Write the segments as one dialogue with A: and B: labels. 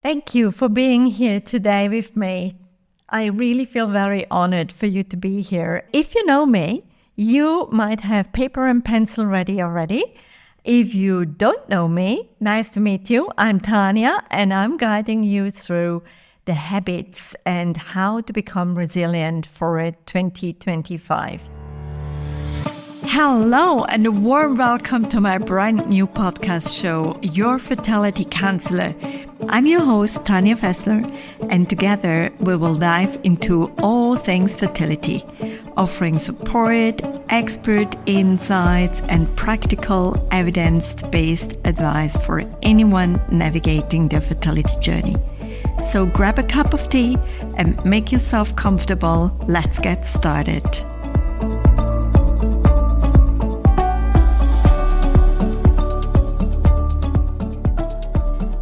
A: Thank you for being here today with me. I really feel very honored for you to be here. If you know me, you might have paper and pencil ready already. If you don't know me, nice to meet you. I'm Tanya, and I'm guiding you through the habits and how to become resilient for 2025. Hello, and a warm welcome to my brand new podcast show, Your Fertility Counsellor. I'm your host, Tanya Fessler, and together we will dive into all things fertility, offering support, expert insights, and practical evidence-based advice for anyone navigating their fertility journey. So grab a cup of tea and make yourself comfortable. Let's get started.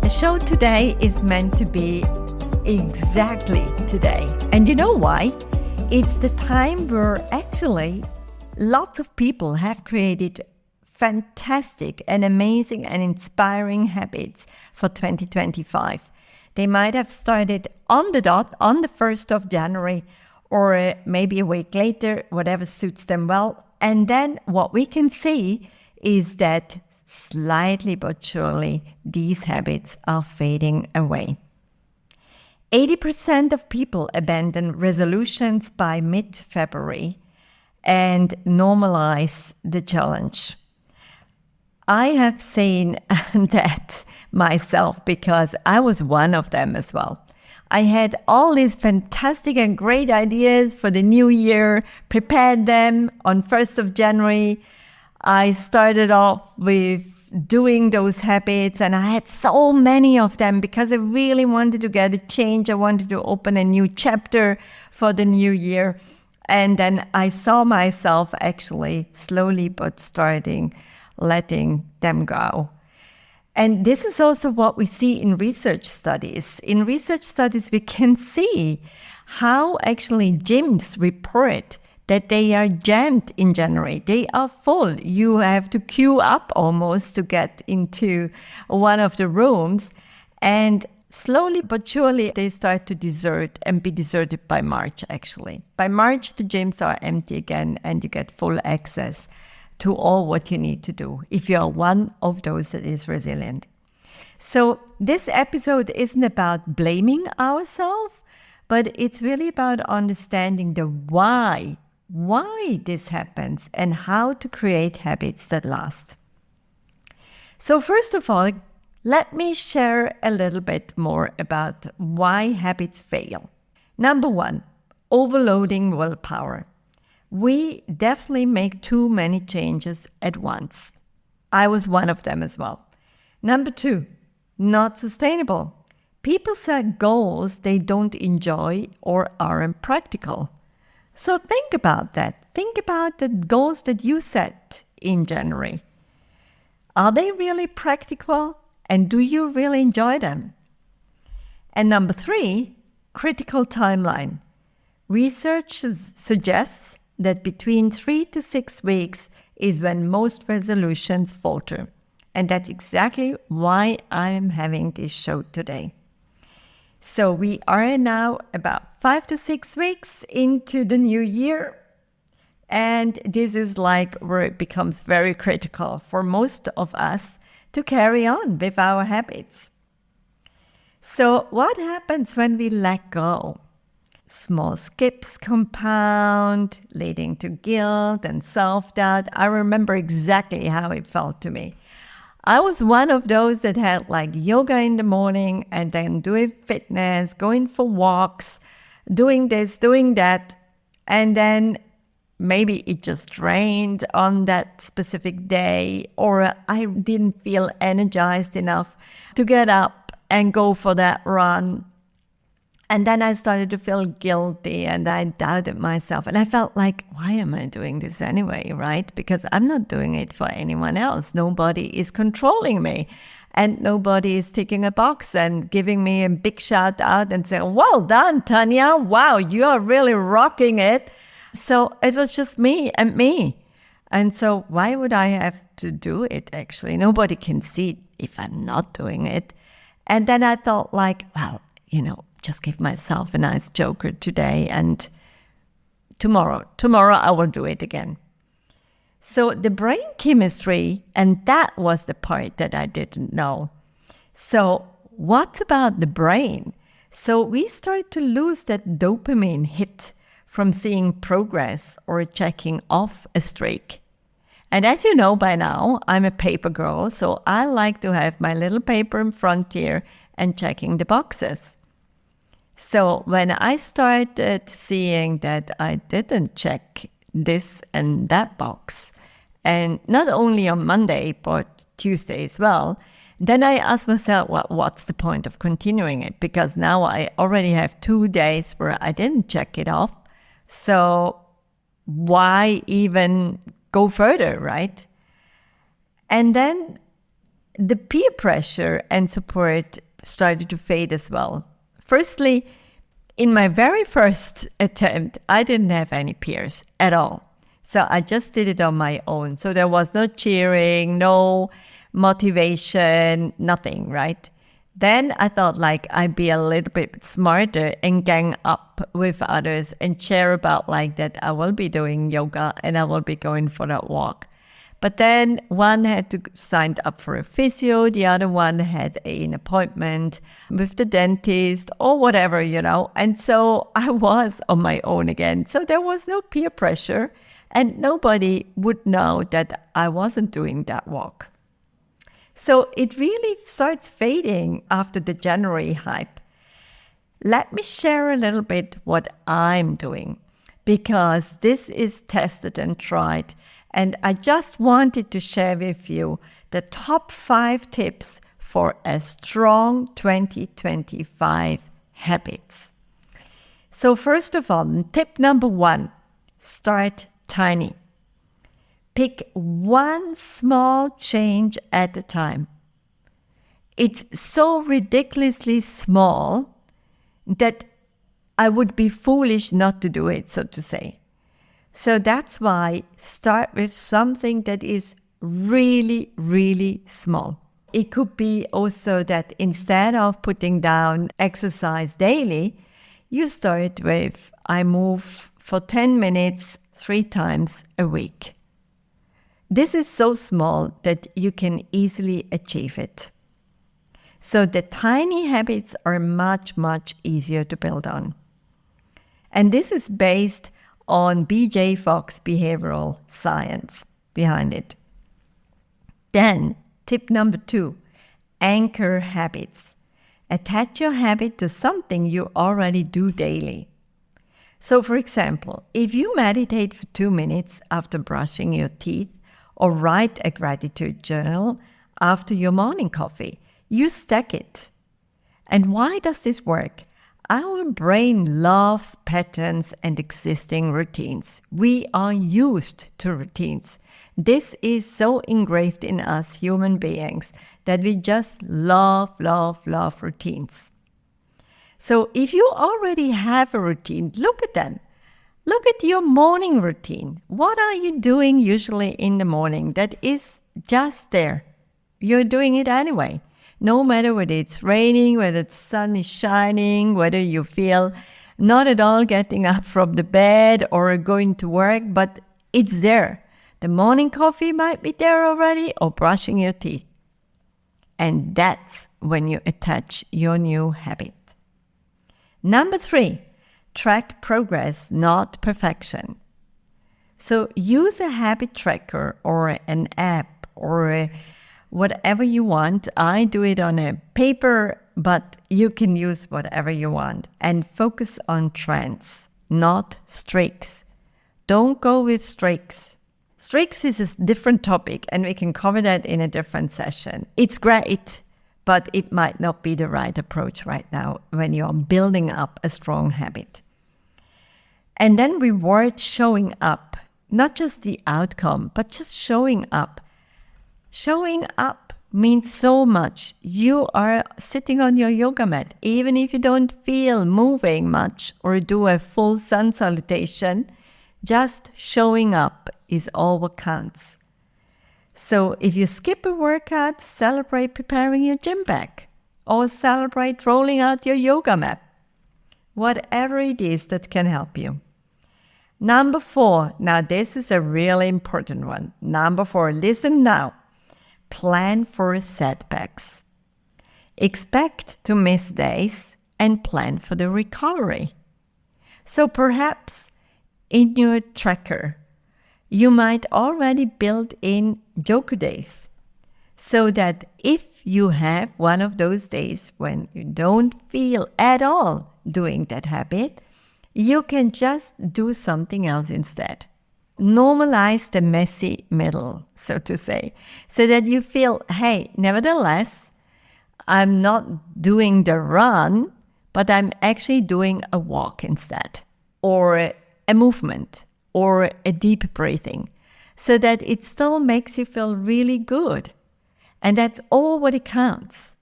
A: The show today is meant to be exactly today. And you know why? It's the time where actually lots of people have created fantastic and amazing and inspiring habits for 2025. They might have started on the dot on the 1st of January or maybe a week later, whatever suits them well. And then what we can see is that slightly but surely, these habits are fading away. 80% of people abandon resolutions by mid-February and normalize the challenge. I have seen that myself because I was one of them as well. I had all these fantastic and great ideas for the new year, prepared them on 1st of January. I started off with doing those habits, and I had so many of them because I really wanted to get a change. I wanted to open a new chapter for the new year. And then I saw myself actually slowly but starting letting them go. And this is also what we see in research studies. In research studies, we can see how actually gyms report that they are jammed in January. They are full. You have to queue up almost to get into one of the rooms. And slowly but surely, they start to desert and be deserted by March, actually. By March, the gyms are empty again and you get full access to all what you need to do if you are one of those that is resilient. So this episode isn't about blaming ourselves, but it's really about understanding the why this happens and how to create habits that last. So first of all, let me share a little bit more about why habits fail. Number one, overloading willpower. We definitely make too many changes at once. I was one of them as well. Number two, not sustainable. People set goals they don't enjoy or are impractical. So think about that. Think about the goals that you set in January. Are they really practical? And do you really enjoy them? And number three, critical timeline. Research suggests that between 3 to 6 weeks is when most resolutions falter. And that's exactly why I'm having this show today. So we are now about 5 to 6 weeks into the new year. And this is like where it becomes very critical for most of us to carry on with our habits. So what happens when we let go? Small skips compound, leading to guilt and self-doubt. I remember exactly how it felt to me. I was one of those that had like yoga in the morning and then doing fitness, going for walks, doing this, doing that. And then maybe it just rained on that specific day, or I didn't feel energized enough to get up and go for that run. And then I started to feel guilty and I doubted myself. And I felt like, why am I doing this anyway, right? Because I'm not doing it for anyone else. Nobody is controlling me. And nobody is ticking a box and giving me a big shout out and saying, well done, Tanya. Wow, you are really rocking it. So it was just me and me. And so why would I have to do it, actually? Nobody can see if I'm not doing it. And then I thought like, well, just give myself a nice joker today, and tomorrow I will do it again. So the brain chemistry, and that was the part that I didn't know. So what about the brain? So we start to lose that dopamine hit from seeing progress or checking off a streak. And as you know by now, I'm a paper girl, so I like to have my little paper in front here and checking the boxes. So when I started seeing that I didn't check this and that box, and not only on Monday, but Tuesday as well, then I asked myself, well, what's the point of continuing it? Because now I already have 2 days where I didn't check it off. So why even go further, right? And then the peer pressure and support started to fade as well. Firstly, in my very first attempt, I didn't have any peers at all. So I just did it on my own. So there was no cheering, no motivation, nothing, right? Then I thought like I'd be a little bit smarter and gang up with others and share about like that I will be doing yoga and I will be going for that walk. But then one had to sign up for a physio, the other one had an appointment with the dentist or whatever, And so I was on my own again. So there was no peer pressure and nobody would know that I wasn't doing that walk. So it really starts fading after the January hype. Let me share a little bit what I'm doing, because this is tested and tried. And I just wanted to share with you the top 5 tips for a strong 2025 habits. So first of all, tip number 1, start tiny. Pick one small change at a time. It's so ridiculously small that I would be foolish not to do it, so to say. So that's why start with something that is really, really small. It could be also that instead of putting down exercise daily, you start with, I move for 10 minutes 3 times a week. This is so small that you can easily achieve it. So the tiny habits are much, much easier to build on. And this is based on B.J. Fogg's behavioral science behind it. Then, tip number 2, anchor habits. Attach your habit to something you already do daily. So for example, if you meditate for 2 minutes after brushing your teeth, or write a gratitude journal after your morning coffee, you stack it. And why does this work? Our brain loves patterns and existing routines. We are used to routines. This is so engraved in us human beings that we just love routines. So if you already have a routine, look at them. Look at your morning routine. What are you doing usually in the morning that is just there? You're doing it anyway. No matter whether it's raining, whether the sun is shining, whether you feel not at all getting up from the bed or going to work, but it's there. The morning coffee might be there already, or brushing your teeth. And that's when you attach your new habit. Number 3, track progress, not perfection. So use a habit tracker or an app or whatever you want. I do it on a paper, but you can use whatever you want. And focus on trends, not streaks. Don't go with streaks. Streaks is a different topic, and we can cover that in a different session. It's great, but it might not be the right approach right now when you're building up a strong habit. And then reward showing up, not just the outcome, but just showing up. Showing up means so much. You are sitting on your yoga mat, even if you don't feel moving much or do a full sun salutation, just showing up is all what counts. So if you skip a workout, celebrate preparing your gym bag. or celebrate rolling out your yoga mat. Whatever it is that can help you. Number 4, now this is a really important one. Number 4, listen now. Plan for setbacks. Expect to miss days and plan for the recovery. So perhaps in your tracker, you might already build in yoga days, so that if you have one of those days when you don't feel at all doing that habit, you can just do something else instead. Normalize the messy middle, so to say, so that you feel, hey, nevertheless, I'm not doing the run, but I'm actually doing a walk instead, or a movement, or a deep breathing, so that it still makes you feel really good. And that's all what it counts.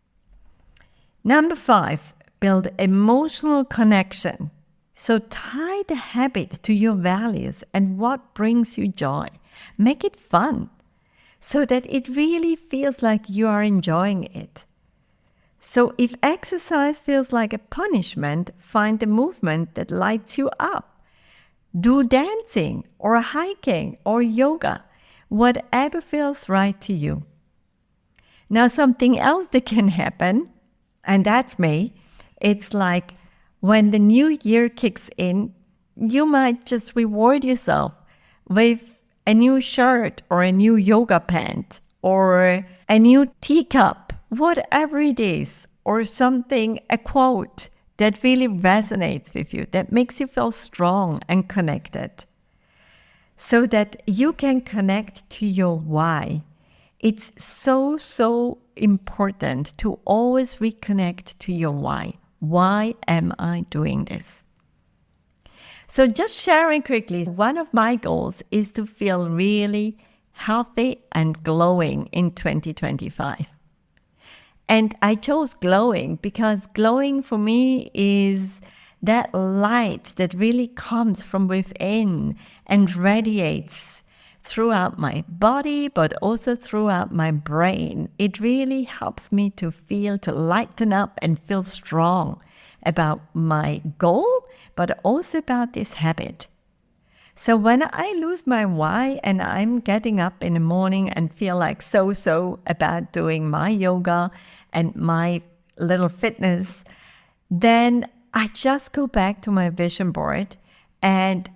A: Number 5, build emotional connection. So tie the habit to your values and what brings you joy. Make it fun, so that it really feels like you are enjoying it. So if exercise feels like a punishment, find a movement that lights you up. Do dancing or hiking or yoga, whatever feels right to you. Now, something else that can happen, and that's me, it's like when the new year kicks in, you might just reward yourself with a new shirt or a new yoga pant or a new teacup, whatever it is, or something, a quote that really resonates with you, that makes you feel strong and connected, so that you can connect to your why. It's so important to always reconnect to your why. Why am I doing this? So just sharing quickly, one of my goals is to feel really healthy and glowing in 2025. And I chose glowing because glowing for me is that light that really comes from within and radiates throughout my body, but also throughout my brain. It really helps me to feel, to lighten up and feel strong about my goal, but also about this habit. So when I lose my why and I'm getting up in the morning and feel like so about doing my yoga and my little fitness, then I just go back to my vision board and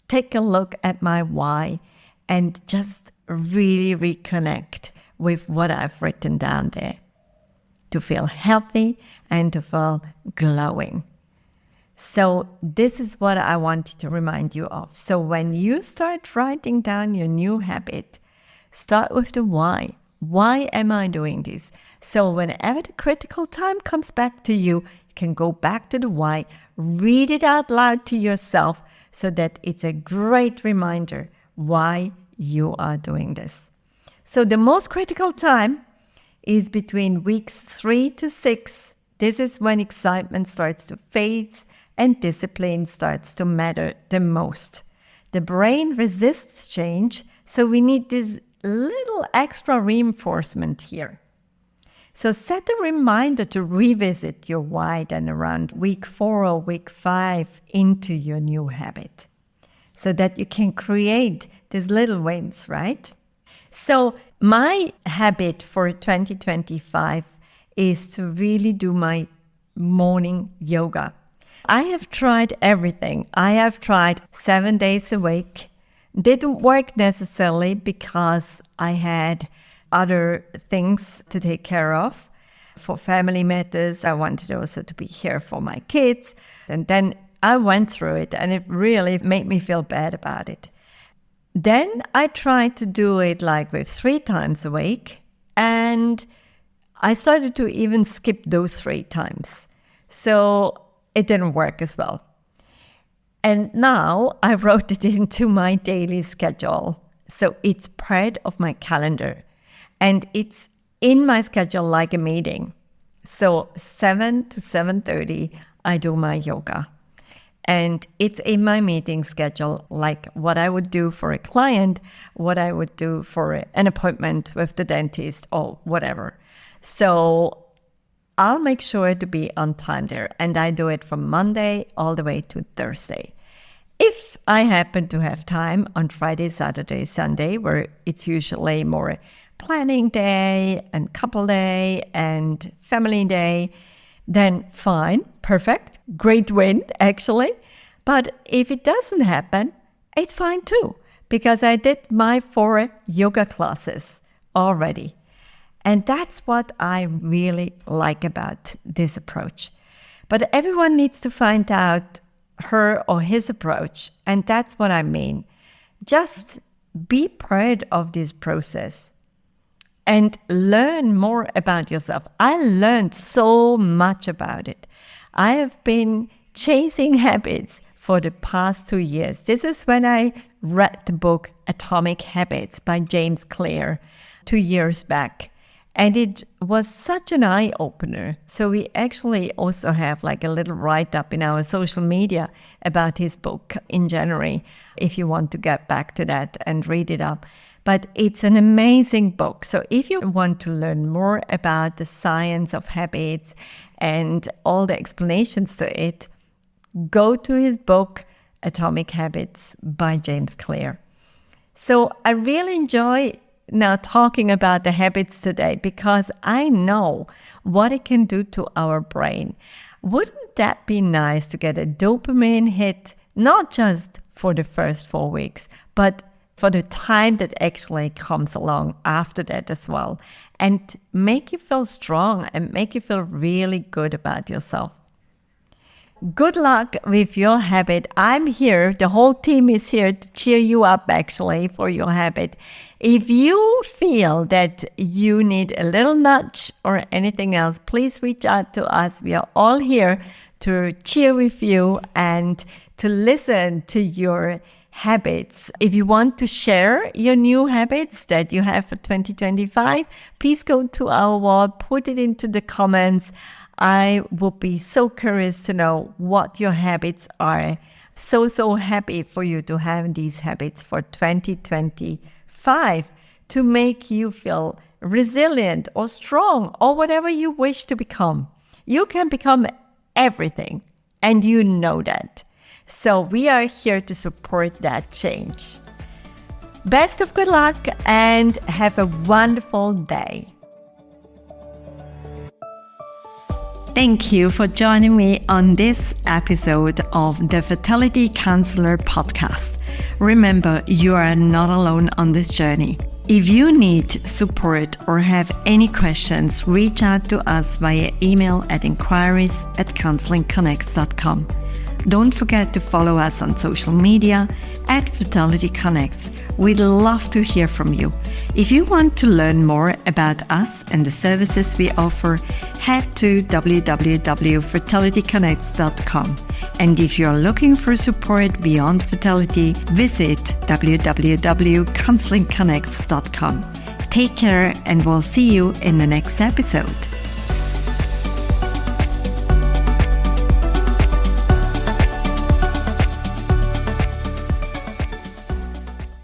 A: take a look at my why and just really reconnect with what I've written down there to feel healthy and to feel glowing. So this is what I wanted to remind you of. So when you start writing down your new habit, start with the why. Why am I doing this? So whenever the critical time comes back to you, you can go back to the why, read it out loud to yourself so that it's a great reminder why you are doing this. So the most critical time is between weeks 3 to 6. This is when excitement starts to fade and discipline starts to matter the most. The brain resists change, so we need this little extra reinforcement here. So set a reminder to revisit your why then around week 4 or week 5 into your new habit, so that you can create these little wins, right? So my habit for 2025 is to really do my morning yoga. I have tried everything. I have tried 7 days a week. Didn't work necessarily because I had other things to take care of. For family matters, I wanted also to be here for my kids. And then I went through it and it really made me feel bad about it. Then I tried to do it like with 3 times a week, and I started to even skip those 3 times. So it didn't work as well. And now I wrote it into my daily schedule. So it's part of my calendar and it's in my schedule like a meeting. So 7 to 7:30, I do my yoga. And it's in my meeting schedule, like what I would do for a client, what I would do for an appointment with the dentist or whatever. So I'll make sure to be on time there. And I do it from Monday all the way to Thursday. If I happen to have time on Friday, Saturday, Sunday, where it's usually more planning day and couple day and family day, then fine, perfect, great win actually. But if it doesn't happen, it's fine too, because I did my 4 yoga classes already. And that's what I really like about this approach. But everyone needs to find out her or his approach. And that's what I mean. Just be part of this process and learn more about yourself. I learned so much about it. I have been chasing habits for the past 2 years. This is when I read the book Atomic Habits by James Clear 2 years back. And it was such an eye-opener. So we actually also have like a little write-up in our social media about his book in January, if you want to get back to that and read it up. But it's an amazing book. So if you want to learn more about the science of habits and all the explanations to it, go to his book, Atomic Habits by James Clear. So I really enjoy now talking about the habits today, because I know what it can do to our brain. Wouldn't that be nice to get a dopamine hit, not just for the first 4 weeks, but for the time that actually comes along after that as well, and make you feel strong and make you feel really good about yourself. Good luck with your habit. I'm here. The whole team is here to cheer you up, actually, for your habit. If you feel that you need a little nudge or anything else, please reach out to us. We are all here to cheer with you and to listen to your habits. If you want to share your new habits that you have for 2025, please go to our wall, put it into the comments. I would be so curious to know what your habits are. So happy for you to have these habits for 2025 to make you feel resilient or strong or whatever you wish to become. You can become everything, and you know that. So we are here to support that change. Best of good luck and have a wonderful day. Thank you for joining me on this episode of the Fertility Counsellor podcast. Remember, you are not alone on this journey. If you need support or have any questions, reach out to us via email at inquiries@counselingconnects.com. Don't forget to follow us on social media at Fertility Connects. We'd love to hear from you. If you want to learn more about us and the services we offer, head to www.fertilityconnects.com. And if you're looking for support beyond fertility, visit www.counselingconnects.com. Take care, and we'll see you in the next episode.